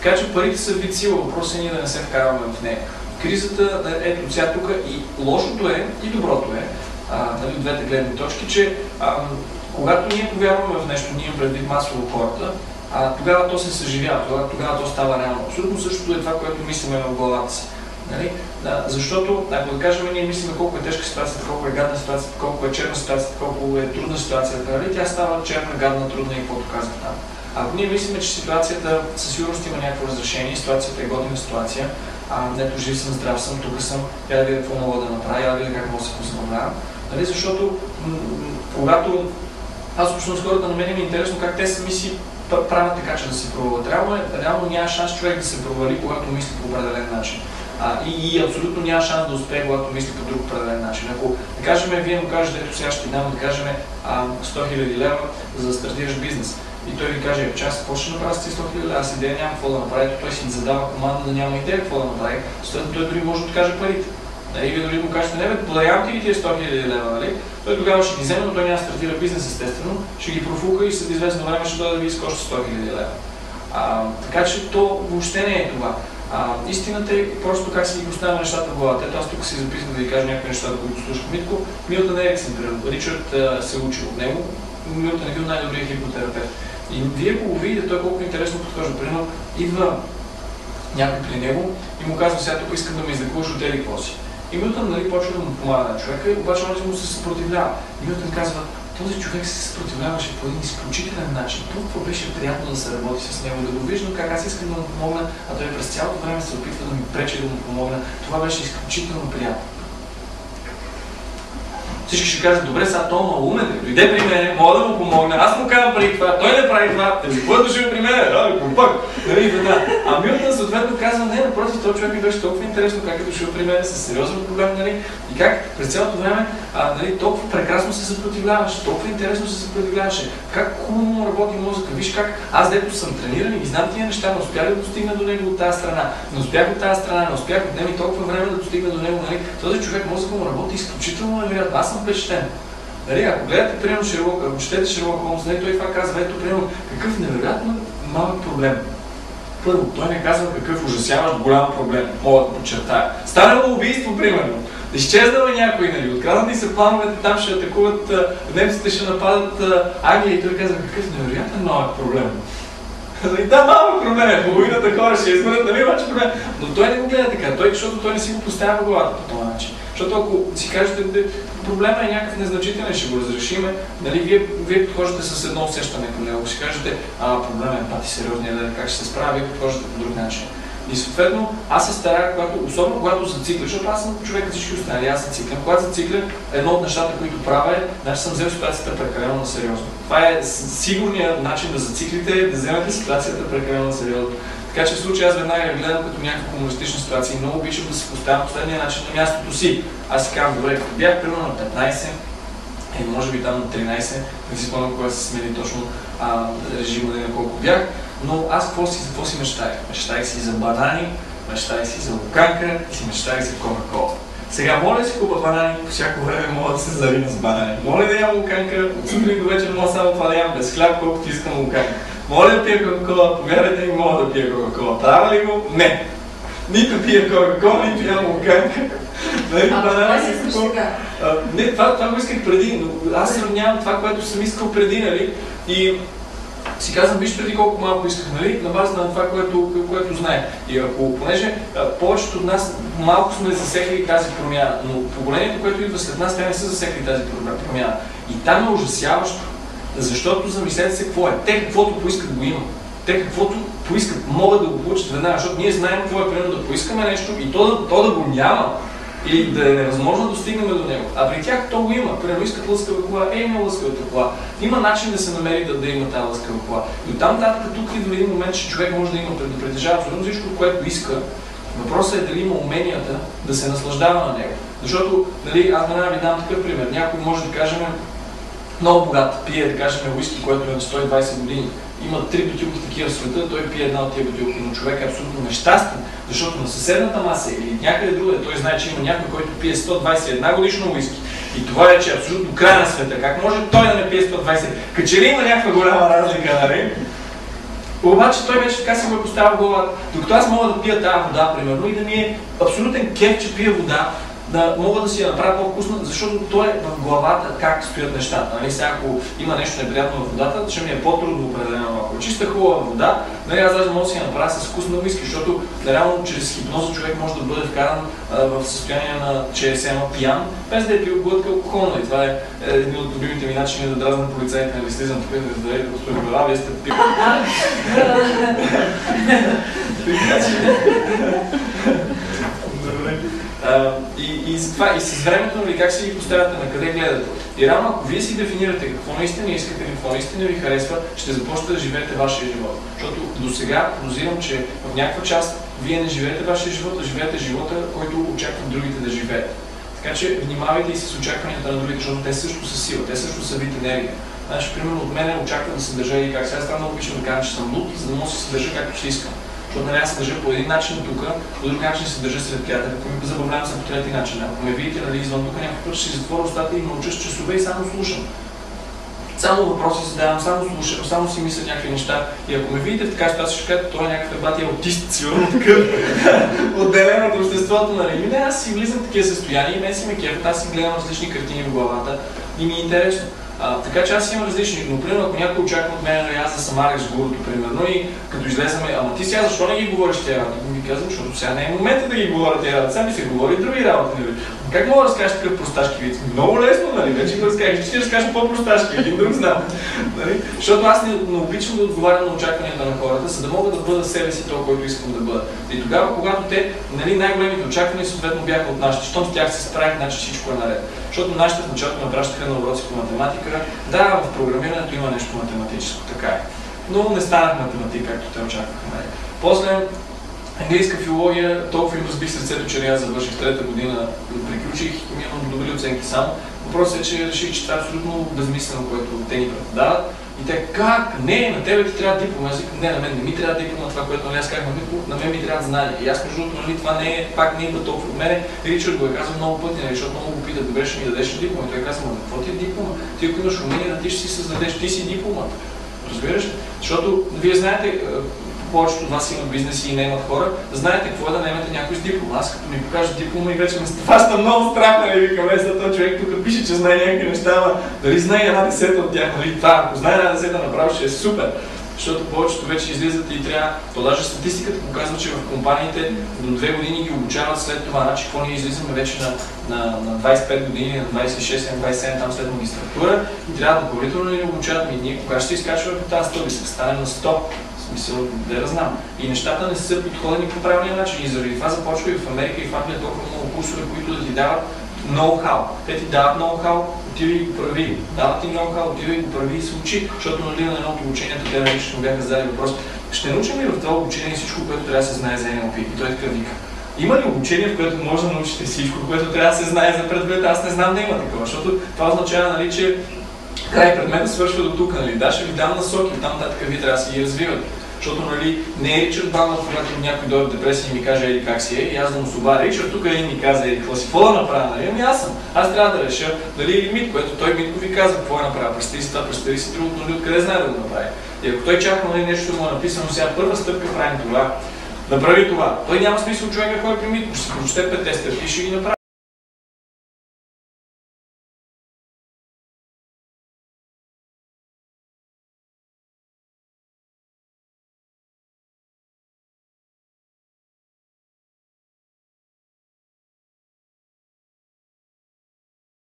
Така че парите са вид сила, въпросът е ние да не се вкарваме в нея. Кризата, ето сега тук и лошото е, и доброто е, нали, двете гледни точки, че когато ние повярваме в нещо, ние предвид масово хората, тогава то се съживява, тогава то става реално. Абсолютно същото е това, което мислиме в главата си. Нали? Защото, ако да кажем, ние мислиме колко е тежка ситуацията, колко е гадна ситуацията, колко е черна ситуацията, колко е трудна ситуацията, нали? Тя става черна, гадна, трудна и каквото казах там. Ако ние мислиме, че ситуацията със сигурност има някакво разрешение, ситуацията е година ситуация, ето жив съм, здрав съм, тук съм, я да видя какво мога да направя, я да видя как мога да се позабавлявам. Нали? Защото когато аз почвам с хората, на мен е интересно как те сами си правят така, че да се провалят. Реално няма шанс човек да се провали, когато мисли по определен начин. И абсолютно няма шанс да успее, когато мисли по друг определен начин. Ако, да кажем, вие му кажете, ето сега ще ти дам, да кажем, 100 000 лева, за да стартираш бизнес. И той ви каже, че аз какво ще направя с тези 100 000 лева, аз идея нямам какво да направя, той си задава команда да няма идея какво да направи, следно той дори може да откаже парите. И вие дори му кажете, не бе, подарявам ти ги тия 100 000 лева, нали? Той тогава ще ги вземе, но той няма да стартира бизнес, естествено, ще ги профука и след известно време ще дойде да ви иска още 100 000 лева. Така че то въобще не е това. Истината е просто как си ги поставя нещата в главата. Ето аз тук си записвам да ви кажа някои неща, които слушах. Митко, Милтън Ериксън, Ричард се е учил от него. Милтън е бил най-добрият хипнотерапевт. И вие го видите, той колко интересно подхожда. Примерно, идва някой при него и му казва, сега тук искам да ме излекуваш от еди какво си. И Милтън, нали, почва да му помага на човека, обаче он му се съпротивлява. И Милтън казва, този човек се съпротивляваше по един изключителен начин. Толкова беше приятно да се работи с него, да го виждам как аз искам да му помогна, а той през цялото време се опитва да ми пречи да му помогна. Това беше изключително приятно. Всички ще кажат, добре, сега той е умен, дойде при мен, мога да му помогна, аз му казвам прави това, той не прави това, кой е дошъл при мен, глупак. А Милтън съответно казва, не, напротив, този човек ми беше толкова интересно как е дошъл при мен, с сериозен проблем, нали? И как през цялото време нали, толкова прекрасно се съпротивляваше, толкова интересно се съпротивляваше, как хубаво работи мозъка, виж как аз дето съм трениран и ги знам тия неща, не успях да достигна до него от тази страна, не успях от тази страна, не успях от него толкова време да достигна до него, нали? Този човек мозъка му работи изключително невероятно. Аз съм впечатлен. Нали, ако гледате, примерно, ако четете Шерлок Холмс, той това казва, ето, примерно, какъв невероятно малък проблем. Първо, той не казва какъв ужасяващ голям проблем, мога да подчертая. Станало убийство, примерно. Изчезнал е някой, нали, откраднати се плановете, там ще атакуват, немците ще нападат Англия и той казва, какъв невероятен малък проблем. Да, малък проблем, половината хора ще измърят, нали, обаче проблем. Но той не го гледа така, защото той не си го поставя в главата по този начин. Защото ако си кажете, проблема е някакъв незначителен, ще го разрешиме, нали, вие подхождате с едно усещане към него. Ако си кажете, проблема е пати сериозния, как ще се справя, вие подхождате по друг начин. И съответно, аз се старая, особено когато зацикля, защото аз съм човек от всички останали, аз зациклям. Когато зацикля, едно от нещата, които правя е, значи съм взел ситуацията прекалено на сериозно. Това е сигурният начин да зациклите, да вземете ситуацията прекалено на сериозно. Така че в случая аз веднага я гледам като някаква хумористична ситуация и много обичам да се поставям последния начин на мястото си. Аз си казвам, добре, като бях примерно на 15, или може би там на 13, не си спомням кога се смени точно режима на колко бях, но аз какво си мечтаях? Мечтаях си за банани, мечтаях си за луканка и си мечтаях за кока-кола. Сега, моля да си купа банани, по всяко време мога да се зарина с банани. Моля да ям луканка, от сутрин до вечер мога само това да ям без хляб, колкото искам луканка. Моля да пия кока-кола, повярвайте ми, мога да пия кока-кола. Правя ли го? Не! Нито пия кока-кола, нито ям луканка. Това си искаш сега? Не, това го исках преди, но аз сравнявам това, което съм искал преди, нали? И си казвам, виж преди колко малко исках, нали? На база на това, което знае. И ако, понеже повечето от нас малко сме засекли тази промяна, но поколението, което идва след нас, те не са засекли тази промяна. И там е ужасяващо, защото замислете се какво е. Те каквото поискат го има. Те каквото поискат могат да го получат веднага, защото ние знаем какво е примерно да поискаме нещо и то да го няма. Или да е невъзможно да достигнем до него. А при тях то го има. Примерно искат лъскава кола, има лъскавата кола. Има начин да се намери да има тази лъскава кола. Но там нататък тук идва един момент, че човек може да има да притежава абсолютно всичко, което иска. Въпросът е дали има уменията да се наслаждава на него. Защото, нали, аз веднага ви дам такъв пример. Някой може да кажем много богат, пие, да кажем, уиски, което е на 120 години. Има 3 бутилки такива в света, той пие една от тия бутилки, но човек е абсолютно нещастен, защото на съседната маса или някъде другаде той знае, че има някой, който пие 121 годишно уиски. И това вече е абсолютно край на света. Как може той да не пие 120? Като че ли има някаква голяма разлика, нали? Обаче той вече така си го е поставил в главата. Докато аз мога да пия тази вода, примерно, и да ми е абсолютен кеф, че пия вода, да мога да си я направя по-вкусна, защото той е в главата как стоят нещата. Нали? Сега, ако има нещо неприятно в водата, ще ми е по-трудно определено. Ако е чиста хубава вода, нали, аз даже мога да си я направя с вкусна уиски, защото реално чрез хипноза човек може да бъде вкаран в състояние на, че е сема пиян, без да е пил глътка алкохолна. И това е един от любимите ми начини да дразна полицаите, нали, слизам тук и да зададете, господин Бела, вие сте пил. И с времето, нали, как си ги поставяте, на къде гледате. И реално, ако вие си дефинирате какво наистина искате, какво наистина ви харесва, ще започнете да живеете вашия живот. Защото до сега подозирам, че в някаква част вие не живеете вашия живот, а живеете живота, който очакват другите да живеят. Така че внимавайте и с очакванията на другите, защото те също са сила, те също са вид енергия. Значи, примерно от мен очаквам да се държа и как сега много обичам да кажа, че съм луд, за да мога да се държа както си искам. Защото нали аз се държа по един начин тук, по друг начин се държа сред приятели, ако ми забавлявам се по трети начин. Ако ме видите нали, извън тук, някакъв път ще си затворя устата и мълча с часове и само слушам. Само въпроси задавам, само слушам, само си мисля някакви неща. И ако ме видите в така ситуация, ще кажете, той е някакъв бати аутист, сигурно такъв отделен от обществото. Нали. Не, аз си влизам в такива състояния и мен си ме кефят, аз си гледам различни картини в главата и ми е интересно. Така че аз имам различни, но примерно ако някой очаква от мен, аз да съм Алекс Гурото, примерно, и като излезаме, ама ти сега защо не ги говориш тези работи? Ми казвам, защото сега не е момента да ги говоря тези работи, сега ми се говори други работи, нали? Как мога да разкажеш такъв просташки вид? Много лесно, нали? Вече го разкажеш, че ти разкажеш по-просташки, един друг знам. Нали? Защото аз не обичам да отговарям на очакванията на хората, за да мога да бъда себе си това, който искам да бъда. И тогава, когато те, нали, най-големите очаквания съответно бяха от нашите, щом с тях се справих, значи всичко е наред. Защото нашите в началото ме пращаха на уроци по математика. Да, в програмирането има нещо математическо, така е. Но не станах математик, както те очакваха. Нали. После английска филология, толкова им разбих сърцето, че аз завърших трета година, приключих и имам добри оценки само. Въпросът е, че реших, че това е абсолютно безмислено, което те ни преподават. И те, как? Не, на тебе ти трябва диплома. Аз викам, не, на мен не ми трябва диплома, това, което аз казах на мен ми трябва знание. И аз между другото, нали, това не е, пак не идва толкова от мене. Ричард го е казал много пъти, нали, защото много го пита, добре, ще ми дадеш диплома. И той казва, ама какво ти е диплома? Ти ако имаш умение, да ти ще си създадеш, ти си дипломата. Разбираш? Защото вие знаете, повечето от вас имат бизнеси и не имат хора, знаете какво е да наемете някой с диплома. Аз като ми покажа диплома и вече ме фаща много страх, нали, викам, този човек тук пише, че знае някакви неща, ама дали знае една десета от тях, нали, това, ако знае една десета направо, ще е супер. Защото повечето вече излизат и трябва, то даже статистиката показва, че в компаниите до 2 години ги обучават след това, значи какво ние излизаме вече на 25 години, на 26, на 27, там след магистратура и трябва допълнително да ни обучават. И ние кога ще се изкачваме по тази стълби, се стане на 100. Смисъл, да знам. И нещата не са подходени по правилния начин и заради това започва и в Америка и в Англия толкова много курсове, които да ти дават ноу-хау. Те ти дават ноу-хау, отиди и го прави. Дават ти ноу-хау, отиди и го прави и се учи, защото нали на едното обучението те лично бяха задали въпрос. Ще научим ли в това обучение всичко, което трябва да се знае за NLP? И той така вика. Има ли обучение, в което може да научите всичко, което трябва да се знае за предмета? Аз не знам да има такова, защото това означава, нали, че край предмета свършва до тук, нали? Да, ще ви дам насоки, там нататък вие трябва да си ги развивате. Защото нали, не е Ричард Банов, когато някой дойде в депресия и ми каже еди как си е, и аз да му собаря. Ричард тук един ми каза еди какво си, какво да направя, нали? Ами аз съм. Аз трябва да реша дали е лимит, което той Митко ви казва какво е направил. Представи си това, представи си другото, нали, откъде знае да го направи. И ако той чака нали, нещо да му е написано, сега първа стъпка правим това, направи това. Той няма смисъл човека, който е при Митко, ще се прочете 5 стъпки и ще ги направи.